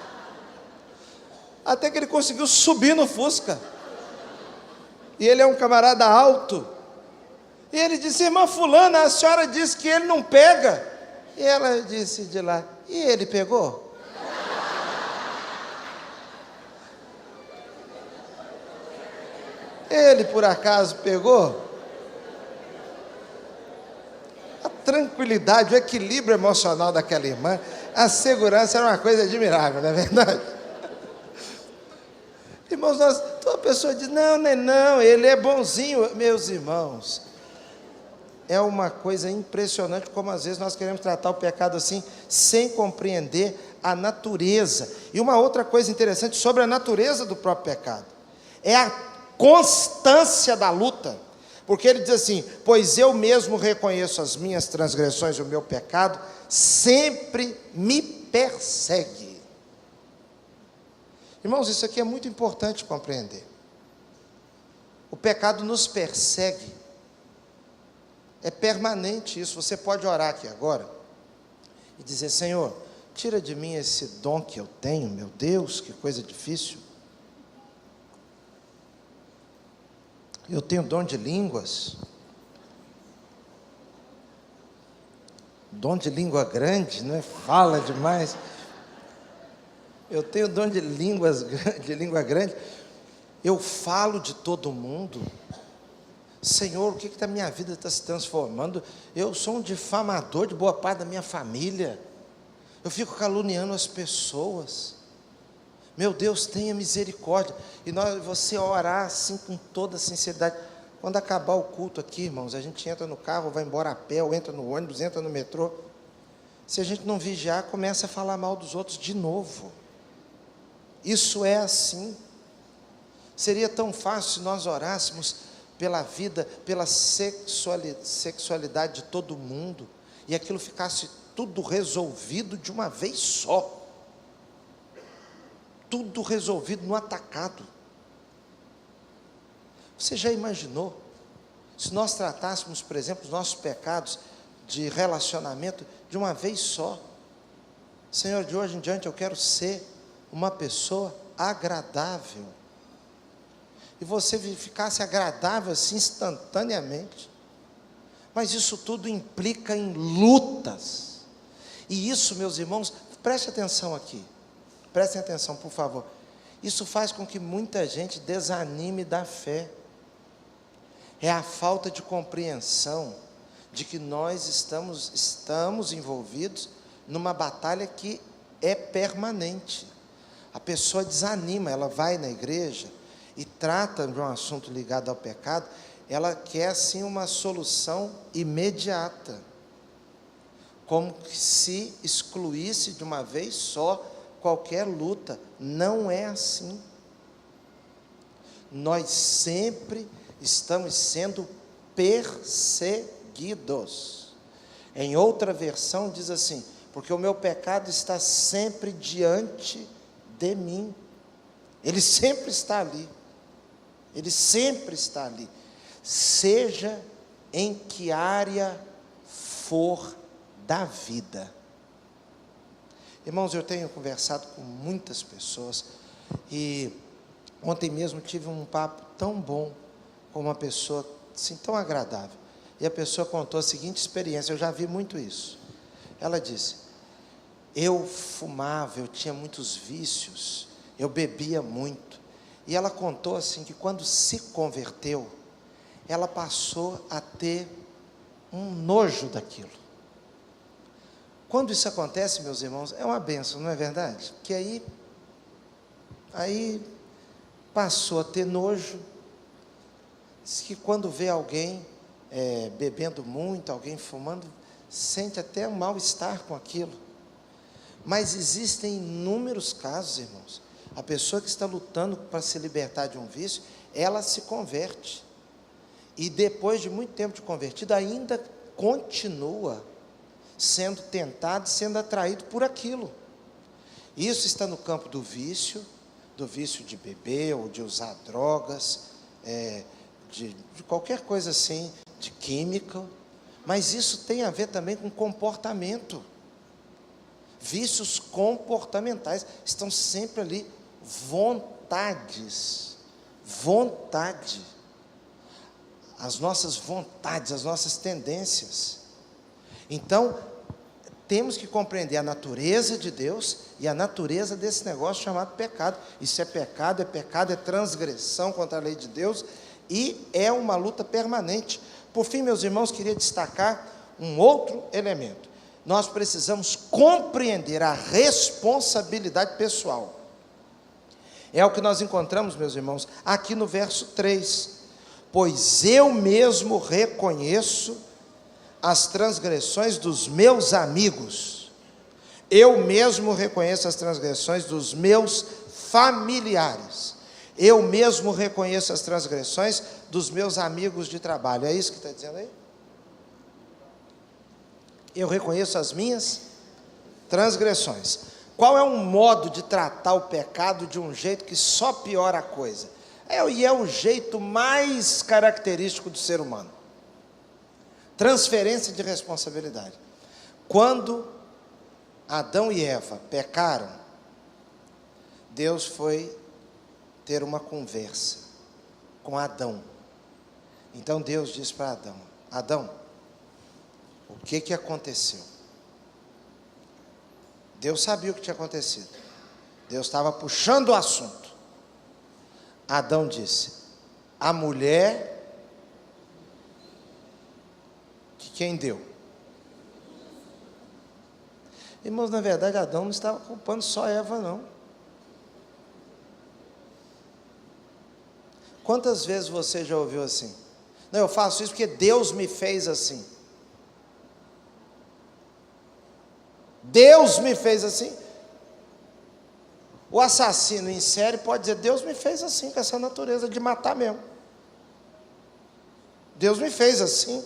até que ele conseguiu subir no Fusca. E ele é um camarada alto. E ele disse: irmã fulana, a senhora disse que ele não pega. E ela disse de lá: e ele pegou? Ele por acaso pegou? A tranquilidade, o equilíbrio emocional daquela irmã, a segurança era uma coisa admirável, não é verdade? Irmãos, toda pessoa diz: não, ele é bonzinho. Meus irmãos, é uma coisa impressionante como às vezes nós queremos tratar o pecado assim, sem compreender a natureza. E uma outra coisa interessante sobre a natureza do próprio pecado, é a constância da luta, porque ele diz assim: pois eu mesmo reconheço as minhas transgressões e o meu pecado sempre me persegue. Irmãos, isso aqui é muito importante compreender. O pecado nos persegue, é permanente isso. Você pode orar aqui agora e dizer: Senhor, tira de mim esse dom que eu tenho. Meu Deus, que coisa difícil. Eu tenho dom de línguas, dom de língua grande, não é? Fala demais. Eu tenho dom de língua grande. Eu falo de todo mundo. Senhor, o que da minha vida está se transformando? Eu sou um difamador de boa parte da minha família. Eu fico caluniando as pessoas. Meu Deus, tenha misericórdia. E você orar assim com toda sinceridade. Quando acabar o culto aqui, irmãos, a gente entra no carro, vai embora a pé, ou entra no ônibus, entra no metrô. Se a gente não vigiar, começa a falar mal dos outros de novo. Isso é assim. Seria tão fácil se nós orássemos pela vida, pela sexualidade de todo mundo, e aquilo ficasse tudo resolvido de uma vez só. Tudo resolvido no atacado. Você já imaginou se nós tratássemos, por exemplo, os nossos pecados de relacionamento de uma vez só? Senhor, de hoje em diante eu quero ser uma pessoa agradável. E você ficasse agradável assim instantaneamente. Mas isso tudo implica em lutas. E isso, meus irmãos, preste atenção aqui. Prestem atenção, por favor. Isso faz com que muita gente desanime da fé. É a falta de compreensão de que nós estamos envolvidos numa batalha que é permanente. A pessoa desanima, ela vai na igreja e trata de um assunto ligado ao pecado, ela quer assim uma solução imediata, como se excluísse de uma vez só qualquer luta. Não é assim. Nós sempre estamos sendo perseguidos. Em outra versão diz assim: porque o meu pecado está sempre diante de mim. Ele sempre está ali. Ele sempre está ali. Seja em que área for da vida. Irmãos, eu tenho conversado com muitas pessoas, e ontem mesmo tive um papo tão bom com uma pessoa, assim, tão agradável, e a pessoa contou a seguinte experiência. Eu já vi muito isso. Ela disse: eu fumava, eu tinha muitos vícios, eu bebia muito, e ela contou assim, que quando se converteu, ela passou a ter um nojo daquilo. Quando isso acontece, meus irmãos, é uma bênção, não é verdade? Que aí passou a ter nojo. Diz que quando vê alguém bebendo muito, alguém fumando, sente até um mal-estar com aquilo. Mas existem inúmeros casos, irmãos. A pessoa que está lutando para se libertar de um vício, ela se converte. E depois de muito tempo de convertida, ainda continua sendo tentado, sendo atraído por aquilo. Isso está no campo do vício de beber, ou de usar drogas, de qualquer coisa assim, de química. Mas isso tem a ver também com comportamento. Vícios comportamentais estão sempre ali. Vontades. Vontade. As nossas vontades, as nossas tendências. Então, temos que compreender a natureza de Deus e a natureza desse negócio chamado pecado. Isso é pecado, é transgressão contra a lei de Deus e é uma luta permanente. Por fim, meus irmãos, queria destacar um outro elemento. Nós precisamos compreender a responsabilidade pessoal. É o que nós encontramos, meus irmãos, aqui no verso 3. Pois eu mesmo reconheço as transgressões dos meus amigos. Eu mesmo reconheço as transgressões dos meus familiares. Eu mesmo reconheço as transgressões dos meus amigos de trabalho. É isso que está dizendo aí? Eu reconheço as minhas transgressões. Qual é um modo de tratar o pecado de um jeito que só piora a coisa? E é o jeito mais característico do ser humano. Transferência de responsabilidade. Quando Adão e Eva pecaram, Deus foi ter uma conversa com Adão. Então Deus disse para Adão: Adão, o que aconteceu? Deus sabia o que tinha acontecido. Deus estava puxando o assunto. Adão disse: a mulher que quem deu? Irmãos, na verdade Adão não estava culpando só Eva, não. Quantas vezes você já ouviu assim? Não, eu faço isso porque Deus me fez assim. Deus me fez assim. O assassino em série pode dizer: Deus me fez assim, com essa natureza de matar mesmo. Deus me fez assim.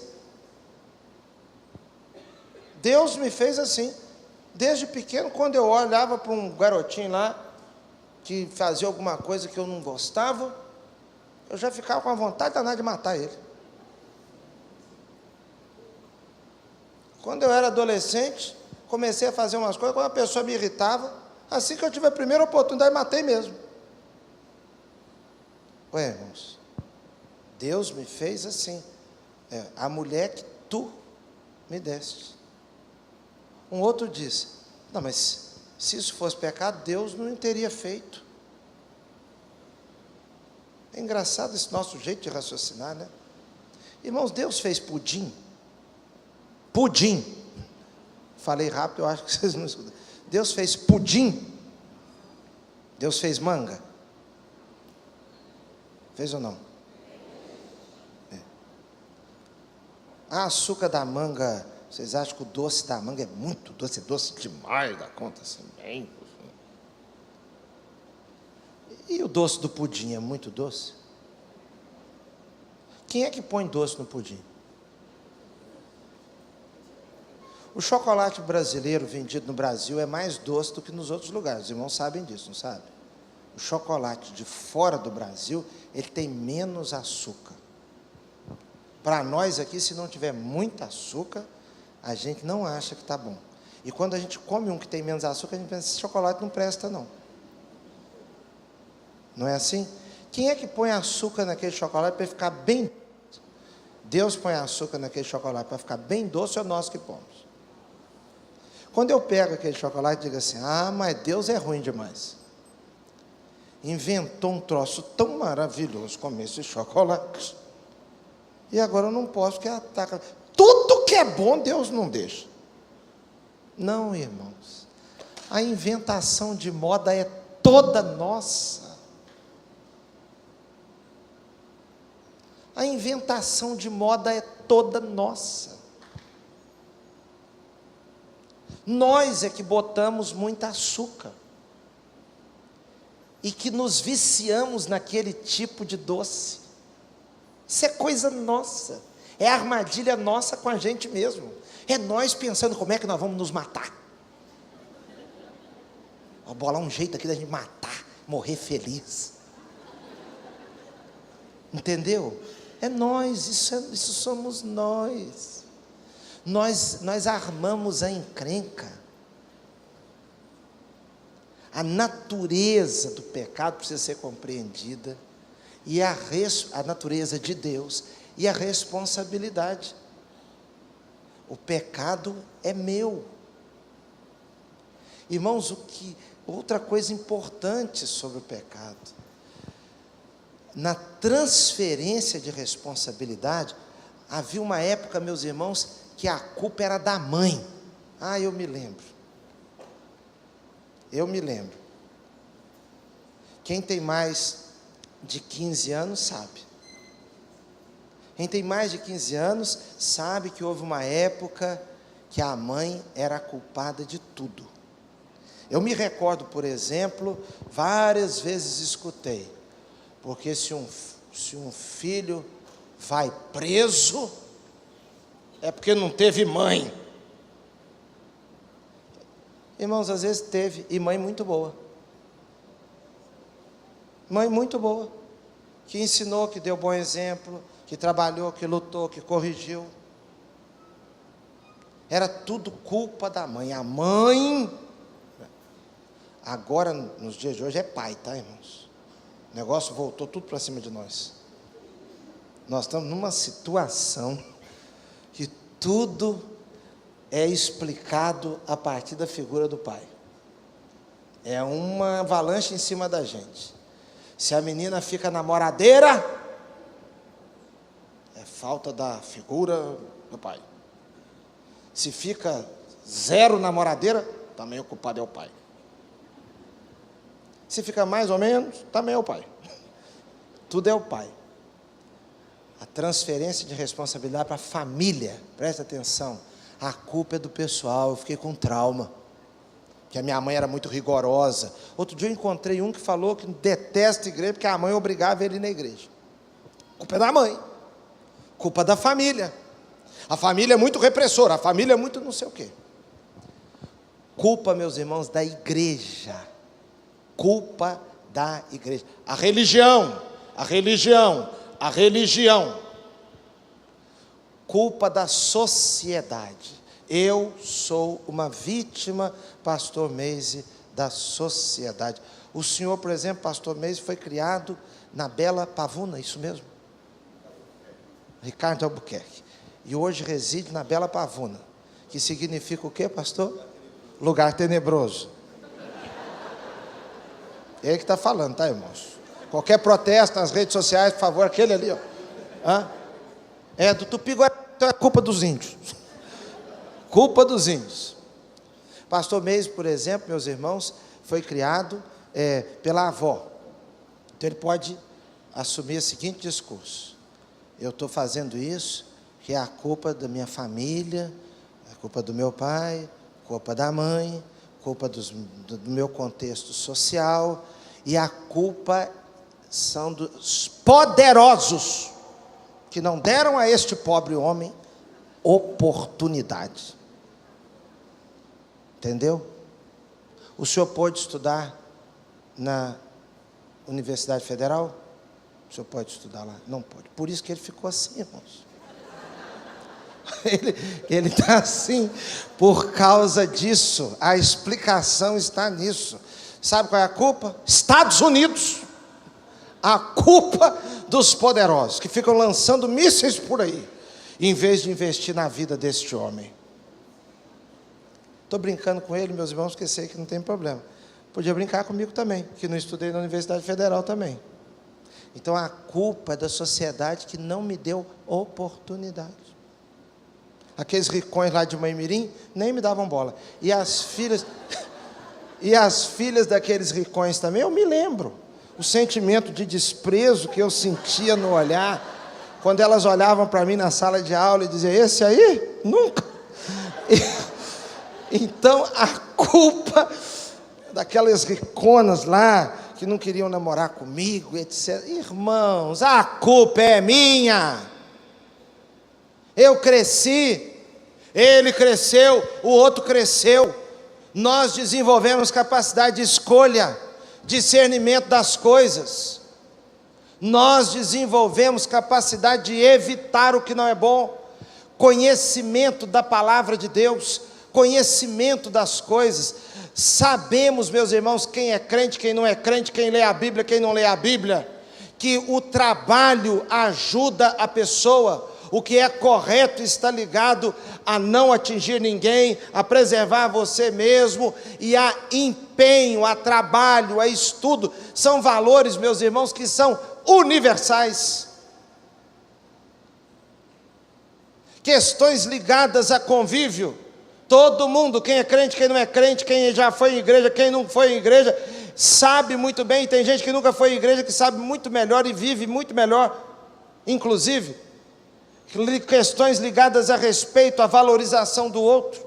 Deus me fez assim. Desde pequeno, quando eu olhava para um garotinho lá, que fazia alguma coisa que eu não gostava, eu já ficava com a vontade danada de matar ele. Quando eu era adolescente, comecei a fazer umas coisas, quando a pessoa me irritava, assim que eu tive a primeira oportunidade, matei mesmo. Ué, irmãos, Deus me fez assim. A mulher que tu me deste. Um outro disse: não, mas se isso fosse pecado, Deus não teria feito. É engraçado esse nosso jeito de raciocinar, né? Irmãos, Deus fez pudim. Pudim. Falei rápido, eu acho que vocês não escutam. Deus fez pudim. Deus fez manga. Fez ou não? A açúcar da manga, vocês acham que o doce da manga é muito doce? É doce demais da conta, assim, bem. E o doce do pudim é muito doce? Quem é que põe doce no pudim? O chocolate brasileiro vendido no Brasil é mais doce do que nos outros lugares. Os irmãos sabem disso, não sabem? O chocolate de fora do Brasil, ele tem menos açúcar. Para nós aqui, se não tiver muito açúcar, a gente não acha que está bom. E quando a gente come um que tem menos açúcar, a gente pensa: esse chocolate não presta, não. Não é assim? Quem é que põe açúcar naquele chocolate para ficar bem doce? Deus põe açúcar naquele chocolate para ficar bem doce, ou nós que pomos? Quando eu pego aquele chocolate e digo assim: ah, mas Deus é ruim demais. Inventou um troço tão maravilhoso como esse chocolate. E agora eu não posso, porque ataca. Tudo que é bom, Deus não deixa. Não, irmãos. A inventação de moda é toda nossa. A inventação de moda é toda nossa. Nós é que botamos muito açúcar. E que nos viciamos naquele tipo de doce. Isso é coisa nossa. É armadilha nossa com a gente mesmo. É nós pensando como é que nós vamos nos matar. Vou bolar um jeito aqui da gente matar, morrer feliz. Entendeu? É nós, isso somos nós. Nós armamos a encrenca. A natureza do pecado precisa ser compreendida, e a natureza de Deus e a responsabilidade. O pecado é meu. Irmãos, outra coisa importante sobre o pecado, na transferência de responsabilidade, havia uma época, meus irmãos, que a culpa era da mãe. Eu me lembro. Quem tem mais de 15 anos sabe. Quem tem mais de 15 anos sabe que houve uma época que a mãe era a culpada de tudo. Eu me recordo, por exemplo, várias vezes escutei, porque se um filho vai preso, é porque não teve mãe. Irmãos, às vezes teve, e mãe muito boa. Mãe muito boa, que ensinou, que deu bom exemplo, que trabalhou, que lutou, que corrigiu. Era tudo culpa da mãe. A mãe, agora, nos dias de hoje, é pai, tá, irmãos? O negócio voltou tudo para cima de nós. Nós estamos numa situação que tudo é explicado a partir da figura do pai. É uma avalanche em cima da gente. Se a menina fica namoradeira, é falta da figura do pai. Se fica zero namoradeira, também o culpado é o pai. Se fica mais ou menos, também é o pai. Tudo é o pai. A transferência de responsabilidade para a família, presta atenção, a culpa é do pessoal. Eu fiquei com trauma, que a minha mãe era muito rigorosa. Outro dia eu encontrei um que falou que detesta a igreja, porque a mãe obrigava ele na igreja. Culpa é da mãe, culpa da família. A família é muito repressora, a família é muito não sei o quê. Culpa, meus irmãos, da igreja. Culpa da igreja. A religião. Culpa da sociedade. Eu sou uma vítima, pastor Meise, da sociedade. O senhor, por exemplo, pastor Meise, foi criado na Bela Pavuna, isso mesmo? Ricardo Albuquerque. E hoje reside na Bela Pavuna, que significa o quê, pastor? Lugar tenebroso. É ele que está falando, tá, irmãos? Qualquer protesto nas redes sociais, por favor, aquele ali, ó. É do Tupi-Guarani, então é culpa dos índios. Culpa dos índios. Pastor Meise, por exemplo, meus irmãos, foi criado pela avó. Então ele pode assumir o seguinte discurso: eu estou fazendo isso, que é a culpa da minha família, a culpa do meu pai, culpa da mãe, culpa do meu contexto social, e a culpa são dos poderosos, que não deram a este pobre homem oportunidade. Entendeu? O senhor pôde estudar na Universidade Federal? O senhor pode estudar lá? Não pode. Por isso que ele ficou assim, irmãos. Ele está assim por causa disso. A explicação está nisso. Sabe qual é a culpa? Estados Unidos. A culpa dos poderosos, que ficam lançando mísseis por aí, em vez de investir na vida deste homem. Estou brincando com ele, meus irmãos, porque sei que não tem problema. Podia brincar comigo também, que não estudei na Universidade Federal também. Então a culpa é da sociedade que não me deu oportunidade. Aqueles ricões lá de Maimirim nem me davam bola. E as filhas daqueles ricões também, eu me lembro. O sentimento de desprezo que eu sentia no olhar, quando elas olhavam para mim na sala de aula e diziam: esse aí? Nunca. Então a culpa daquelas riconas lá, que não queriam namorar comigo, etc. Irmãos, a culpa é minha. Eu cresci, ele cresceu, o outro cresceu. Nós desenvolvemos capacidade de escolha, discernimento das coisas. Nós desenvolvemos capacidade de evitar o que não é bom. conhecimento da palavra de Deus, conhecimento das coisas. Sabemos, meus irmãos, quem é crente, quem não é crente, quem lê a Bíblia, quem não lê a Bíblia, que o trabalho ajuda a pessoa. O que é correto está ligado a não atingir ninguém, a preservar você mesmo, e a empenho, a trabalho, a estudo. São valores, meus irmãos, que são universais. Questões ligadas a convívio. Todo mundo, quem é crente, quem não é crente, quem já foi em igreja, quem não foi em igreja, sabe muito bem. Tem gente que nunca foi em igreja, que sabe muito melhor e vive muito melhor, inclusive. Questões ligadas a respeito, à valorização do outro.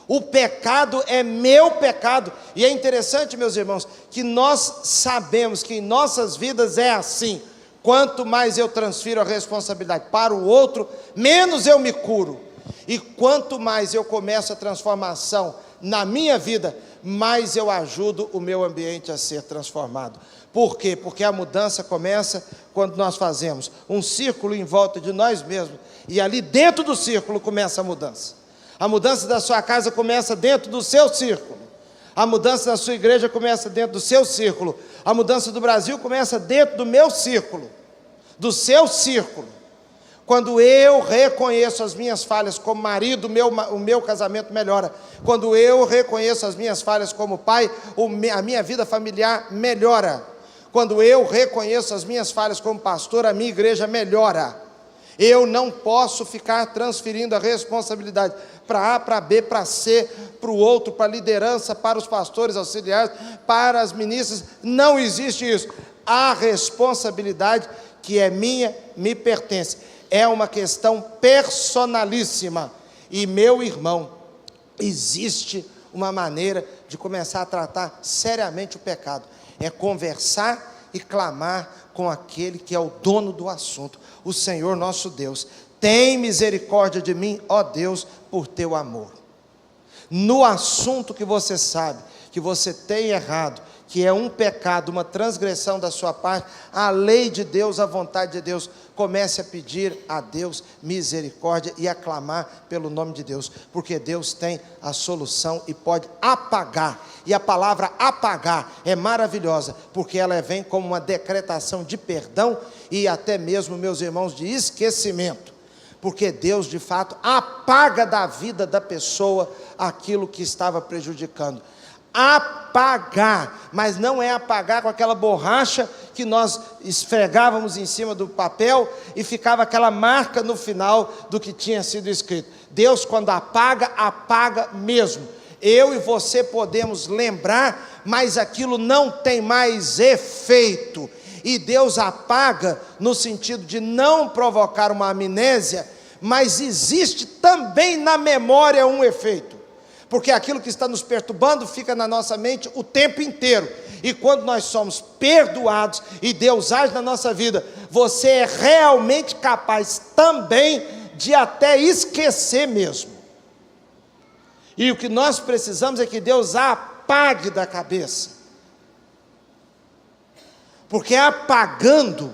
O pecado é meu pecado. E é interessante, meus irmãos, que nós sabemos que em nossas vidas é assim. Quanto mais eu transfiro a responsabilidade para o outro, menos eu me curo. E quanto mais eu começo a transformação na minha vida, mais eu ajudo o meu ambiente a ser transformado. Por quê? Porque a mudança começa quando nós fazemos um círculo em volta de nós mesmos, e ali dentro do círculo começa a mudança. A mudança da sua casa começa dentro do seu círculo. A mudança da sua igreja começa dentro do seu círculo. A mudança do Brasil começa dentro do meu círculo, do seu círculo. Quando eu reconheço as minhas falhas como marido, o meu casamento melhora. Quando eu reconheço as minhas falhas como pai, a minha vida familiar melhora. Quando eu reconheço as minhas falhas como pastor, a minha igreja melhora. Eu não posso ficar transferindo a responsabilidade para A, para B, para C, para o outro, para a liderança, para os pastores auxiliares, para as ministras. Não existe isso. A responsabilidade que é minha, me pertence. É uma questão personalíssima. E, meu irmão, existe uma maneira de começar a tratar seriamente o pecado. É conversar e clamar com aquele que é o dono do assunto, o Senhor nosso Deus. Tem misericórdia de mim, ó Deus, por teu amor. No assunto que você sabe, que você tem errado, que é um pecado, uma transgressão da sua parte, a lei de Deus, a vontade de Deus, comece a pedir a Deus misericórdia e a clamar pelo nome de Deus, porque Deus tem a solução e pode apagar. E a palavra apagar é maravilhosa, porque ela vem como uma decretação de perdão e até mesmo, meus irmãos, de esquecimento. Porque Deus de fato apaga da vida da pessoa aquilo que estava prejudicando. Apagar, mas não é apagar com aquela borracha que nós esfregávamos em cima do papel e ficava aquela marca no final do que tinha sido escrito. Deus, quando apaga, apaga mesmo. Eu e você podemos lembrar, mas aquilo não tem mais efeito. E Deus apaga no sentido de não provocar uma amnésia, mas existe também na memória um efeito. Porque aquilo que está nos perturbando fica na nossa mente o tempo inteiro. E quando nós somos perdoados e Deus age na nossa vida, você é realmente capaz também de até esquecer mesmo. E o que nós precisamos é que Deus apague da cabeça. Porque apagando,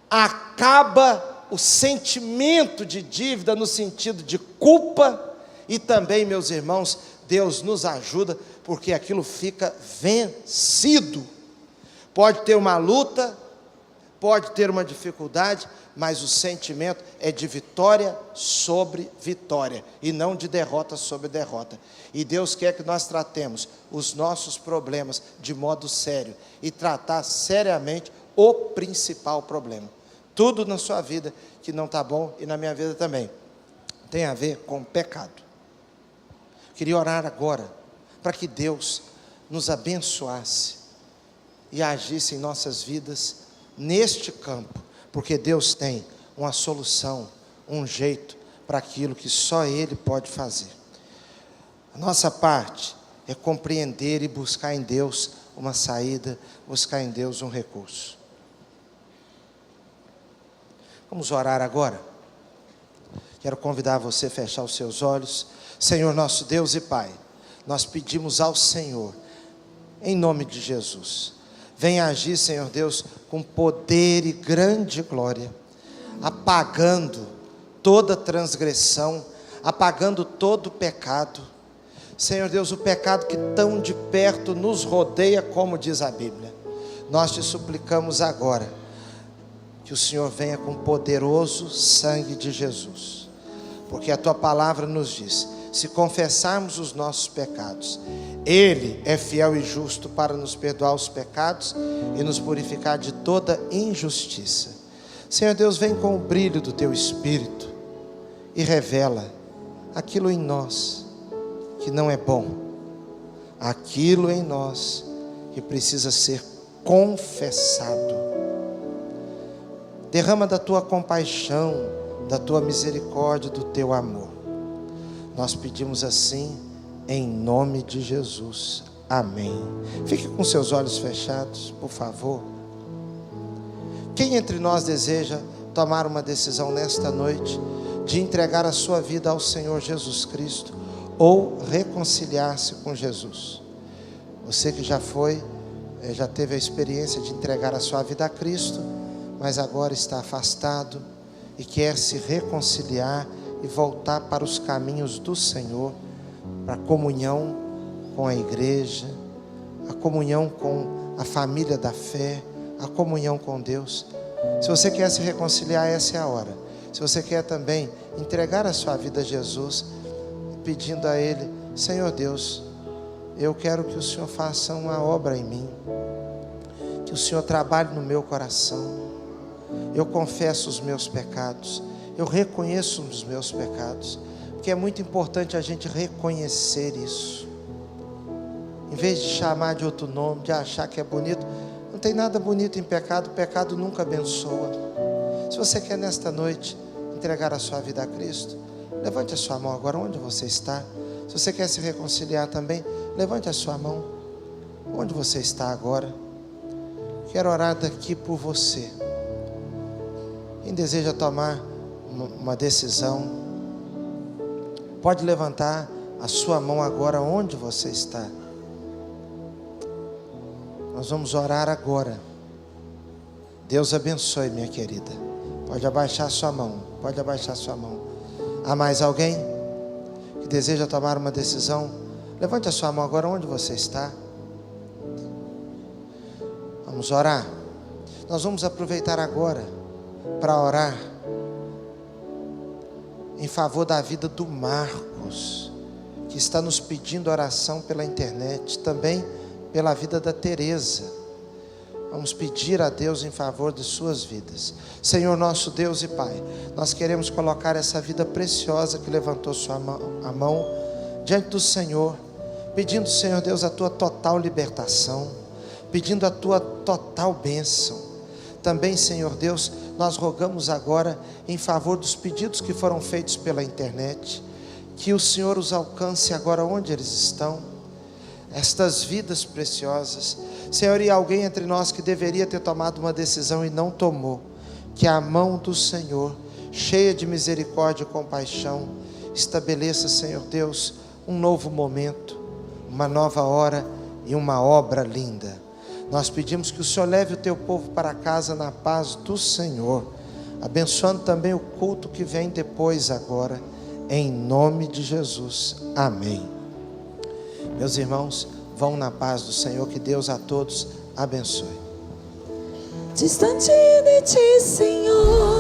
acaba o sentimento de dívida no sentido de culpa. E também, meus irmãos, Deus nos ajuda, porque aquilo fica vencido. Pode ter uma luta, pode ter uma dificuldade, mas o sentimento é de vitória sobre vitória, e não de derrota sobre derrota. E Deus quer que nós tratemos os nossos problemas de modo sério, e tratar seriamente o principal problema. Tudo na sua vida que não está bom, e na minha vida também, tem a ver com pecado. Queria orar agora, para que Deus nos abençoasse e agisse em nossas vidas neste campo, porque Deus tem uma solução, um jeito para aquilo que só Ele pode fazer. A nossa parte é compreender e buscar em Deus uma saída, buscar em Deus um recurso. Vamos orar agora. Quero convidar você a fechar os seus olhos. Senhor nosso Deus e Pai, nós pedimos ao Senhor, em nome de Jesus, venha agir, Senhor Deus, com poder e grande glória, apagando toda transgressão, apagando todo pecado. Senhor Deus, o pecado que tão de perto nos rodeia, como diz a Bíblia. Nós te suplicamos agora, que o Senhor venha com o poderoso sangue de Jesus. Porque a tua palavra nos diz, se confessarmos os nossos pecados, Ele é fiel e justo para nos perdoar os pecados e nos purificar de toda injustiça. Senhor Deus, vem com o brilho do teu Espírito e revela aquilo em nós que não é bom, aquilo em nós que precisa ser confessado. Derrama da tua compaixão, da tua misericórdia, do teu amor. Nós pedimos assim, em nome de Jesus. Amém. Fique com seus olhos fechados, por favor. Quem entre nós deseja tomar uma decisão nesta noite de entregar a sua vida ao Senhor Jesus Cristo ou reconciliar-se com Jesus? Você que já teve a experiência de entregar a sua vida a Cristo, mas agora está afastado e quer se reconciliar e voltar para os caminhos do Senhor, para a comunhão com a igreja, a comunhão com a família da fé, a comunhão com Deus. Se você quer se reconciliar, essa é a hora. Se você quer também entregar a sua vida a Jesus, pedindo a Ele, Senhor Deus, eu quero que o Senhor faça uma obra em mim, que o Senhor trabalhe no meu coração. Eu confesso os meus pecados, eu reconheço os meus pecados, porque é muito importante a gente reconhecer isso, em vez de chamar de outro nome, de achar que é bonito. Não tem nada bonito em pecado, o pecado nunca abençoa. Se você quer nesta noite entregar a sua vida a Cristo, levante a sua mão agora onde você está. Se você quer se reconciliar também, levante a sua mão onde você está agora. Quero orar daqui por você. Quem deseja tomar uma decisão, pode levantar a sua mão agora onde você está. Nós vamos orar agora. Deus abençoe, minha querida. Pode abaixar sua mão. Pode abaixar sua mão. Há mais alguém que deseja tomar uma decisão? Levante a sua mão agora onde você está. Vamos orar. Nós vamos aproveitar agora para orar em favor da vida do Marcos, que está nos pedindo oração pela internet, também pela vida da Teresa. Vamos pedir a Deus em favor de suas vidas. Senhor nosso Deus e Pai, nós queremos colocar essa vida preciosa que levantou a mão diante do Senhor, pedindo, Senhor Deus, a tua total libertação, pedindo a tua total bênção. Também, Senhor Deus, nós rogamos agora em favor dos pedidos que foram feitos pela internet, que o Senhor os alcance agora onde eles estão, estas vidas preciosas. Senhor, e alguém entre nós que deveria ter tomado uma decisão e não tomou, que a mão do Senhor, cheia de misericórdia e compaixão, estabeleça, Senhor Deus, um novo momento, uma nova hora e uma obra linda. Nós pedimos que o Senhor leve o teu povo para casa na paz do Senhor, abençoando também o culto que vem depois agora, em nome de Jesus. Amém. Meus irmãos, vão na paz do Senhor, que Deus a todos abençoe. Distante de ti, Senhor,